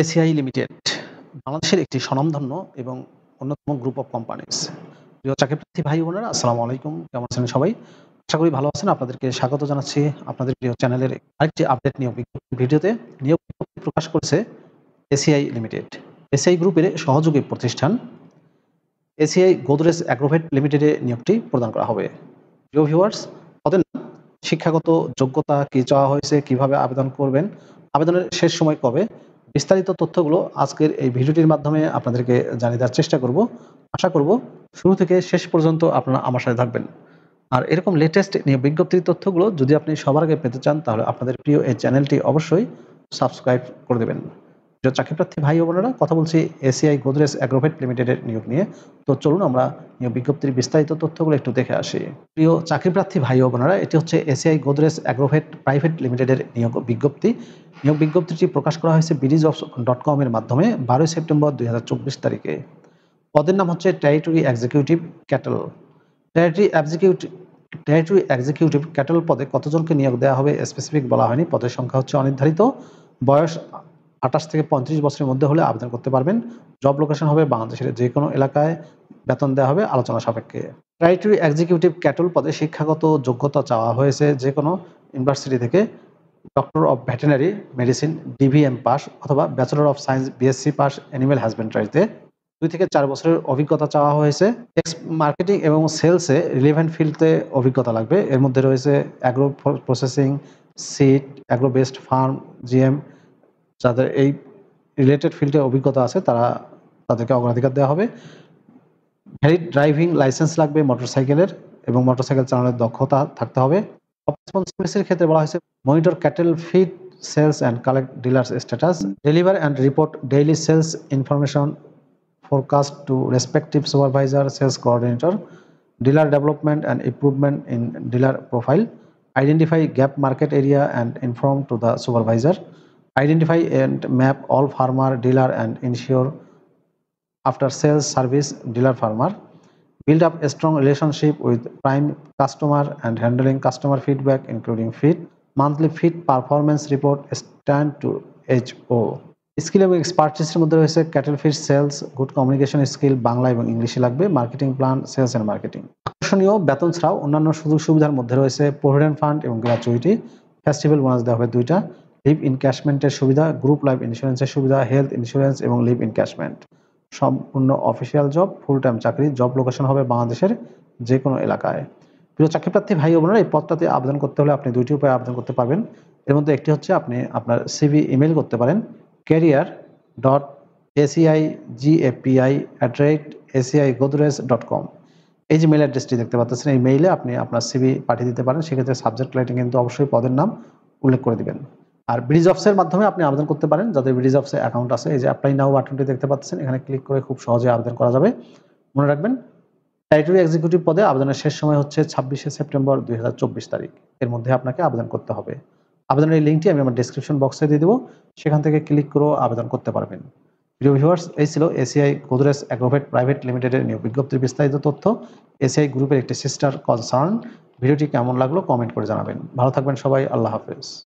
ACI limited বাংলাদেশের একটি স্বনামধন্য এবং অন্যতম গ্রুপ অফ কোম্পানিজ। প্রিয় চাকরিপ্রার্থী ভাই বোনেরা, আসসালামু আলাইকুম। কেমন আছেন সবাই? আশা করি ভালো আছেন। আপনাদেরকে স্বাগত জানাচ্ছি আপনাদের প্রিয় চ্যানেলের আরেকটি আপডেট নিয়োগ বিজ্ঞপ্তি ভিডিওতে। নিয়োগ বিজ্ঞপ্তি প্রকাশ করেছে এসিআই লিমিটেড। এসিআই গ্রুপের সহযোগী প্রতিষ্ঠান এসিআই গোদরেজ অ্যাগ্রোভেট লিমিটেডে নিয়োগটি প্রদান করা হবে। প্রিয় ভিউয়ার্স, পদের নাম, শিক্ষাগত যোগ্যতা কি চাওয়া হয়েছে, কিভাবে আবেদন করবেন, আবেদনের শেষ সময় কবে, বিস্তারিত তথ্যগুলো আজকের এই ভিডিওটির মাধ্যমে আপনাদেরকে জানিয়ে দেওয়ার চেষ্টা করব। আশা করব শুরু থেকে শেষ পর্যন্ত আপনারা আমার সাথে থাকবেন। আর এরকম লেটেস্ট নিয়োগ বিজ্ঞপ্তির তথ্যগুলো যদি আপনি সবার আগে পেতে চান, তাহলে আপনাদের প্রিয় এই চ্যানেলটি অবশ্যই সাবস্ক্রাইব করে দেবেন। প্রিয় চাকরিপ্রার্থী ভাই ও বোনেরা, কথা বলছি এসিআই গোদরেজ অ্যাগ্রোভেট লিমিটেডের নিয়োগ নিয়ে। তো চলুন আমরা নিয়োগ বিজ্ঞপ্তির বিস্তারিত তথ্যগুলো একটু দেখে আসি। প্রিয় চাকরিপ্রার্থী ভাই ও বোনেরা, এটি হচ্ছে এসিআই গোদরেজ অ্যাগ্রোভেট প্রাইভেট লিমিটেডের নিয়োগ বিজ্ঞপ্তি। নিয়োগ বিজ্ঞপ্তিটি প্রকাশ করা হয়েছে BDjobs.com এর মাধ্যমে 12 সেপ্টেম্বর 2024 তারিখে। পদের নাম হচ্ছে territory executive cattle. Territory executive cattle পদে কতজনকে নিয়োগ দেওয়া হবে স্পেসিফিক বলা হয়নি। পদের সংখ্যা হচ্ছে অনির্ধারিত। বয়স 28 থেকে 35 বছরের মধ্যে হলে আবেদন করতে পারবেন। জব লোকেশন হবে বাংলাদেশের যে কোনো এলাকায়। বেতন দেওয়া হবে আলোচনা সাপেক্ষে। টেরিটরি এক্সিকিউটিভ ক্যাটল পদে শিক্ষাগত যোগ্যতা চাওয়া হয়েছে যে কোনো ইউনিভার্সিটি থেকে doctor of veterinary medicine DVM পাস অথবা ব্যাচেলর অফ সায়েন্স BSc পাস অ্যানিম্যাল হাজবেন্ড্রিতে 2 থেকে 4 বছরের অভিজ্ঞতা চাওয়া হয়েছে। মার্কেটিং এবং সেলসে রিলেভেন্ট ফিল্ডে অভিজ্ঞতা লাগবে। এর মধ্যে রয়েছে agro processing, seed, agro based farm, GM। যাদের এই রিলেটেড ফিল্ডে অভিজ্ঞতা আছে তাদেরকে অগ্রাধিকার দেওয়া হবে। ভ্যালিড ড্রাইভিং লাইসেন্স লাগবে মোটরসাইকেলের এবং মোটরসাইকেল চালানোর দক্ষতা থাকতে হবে। রেসপন্সিবিলিটির ক্ষেত্রে বলা হয়েছে monitor cattle feed sales and collect dealers status, deliver and report daily sales information forecast to respective supervisor, sales coordinator, dealer development and improvement in dealer profile, identify gap market area and inform to the supervisor, identify and map all farmer, dealer and ensure after sales service dealer farmer, build up a strong relationship with prime customer and handling customer feedback including feed, monthly feed performance report stand to HO. Skill এবং এক্সপার্টিসের মধ্যে রয়েছে cattle feed sales, good communication skill, Bangla এবং ইংলিশে লাগবে, marketing plan, sales and marketing. আকর্ষণীয় বেতন ছাড়াও অন্যান্য সুযোগ সুবিধার মধ্যে রয়েছে প্রভিডেন্ট ফান্ড এবং গ্র্যাচুইটি, ফেস্টিভ্যাল বোনাস দেওয়া হবে 2টা, লিভ ইনক্যাশমেন্টের সুবিধা, গ্রুপ লাইফ ইন্স্যুরেন্সের সুবিধা, হেলথ ইন্স্যুরেন্স এবং লিভ ইনক্যাশমেন্ট। সম্পূর্ণ অফিসিয়াল জব, ফুল টাইম চাকরি, জব লোকেশন হবে বাংলাদেশের যে কোনো এলাকায়। প্রিয় চাকরিপ্রার্থী ভাই ও বোনেরা, এই পদটাতে আবেদন করতে হলে আপনি 2টি উপায়ে আবেদন করতে পারবেন। এর মধ্যে একটি হচ্ছে আপনি আপনার CV ইমেল করতে পারেন career.acigapi@acigodrej.com। এই যে মেইল অ্যাড্রেসটি দেখতে পাচ্ছেন, এই মেইলে আপনি আপনার CV পাঠিয়ে দিতে পারেন। সেক্ষেত্রে সাবজেক্ট লাইনে কিন্তু অবশ্যই পদের নাম উল্লেখ করে দিবেন। আর BDjobs-এর মাধ্যমে আপনি আবেদন করতে পারেন যাদের BDjobs-এ অ্যাকাউন্ট আছে। এই যে অ্যাপ্লাই নাও বাটনটি দেখতে পাচ্ছেন, এখানে ক্লিক করে খুব সহজে আবেদন করা যাবে। মনে রাখবেন, টেরিটরি এক্সিকিউটিভ পদে আবেদনের শেষ সময় হচ্ছে 26 সেপ্টেম্বর 2024 তারিখ। এর মধ্যে আপনাকে আবেদন করতে হবে। আবেদনের এই লিঙ্কটি আমি আমার ডেসক্রিপশন বক্সে দিয়ে দেবো। সেখান থেকে ক্লিক করেও আবেদন করতে পারবেন। প্রিয় ভিউয়ার্স, এই ছিল এসিআই গোদরেজ অ্যাগ্রোভেট প্রাইভেট লিমিটেডের নিয়োগ বিজ্ঞপ্তির বিস্তারিত তথ্য। এসিআই গ্রুপের একটি সিস্টার কনসার্ন। ভিডিওটি কেমন লাগলো কমেন্ট করে জানাবেন। ভালো থাকবেন সবাই। আল্লাহ হাফেজ।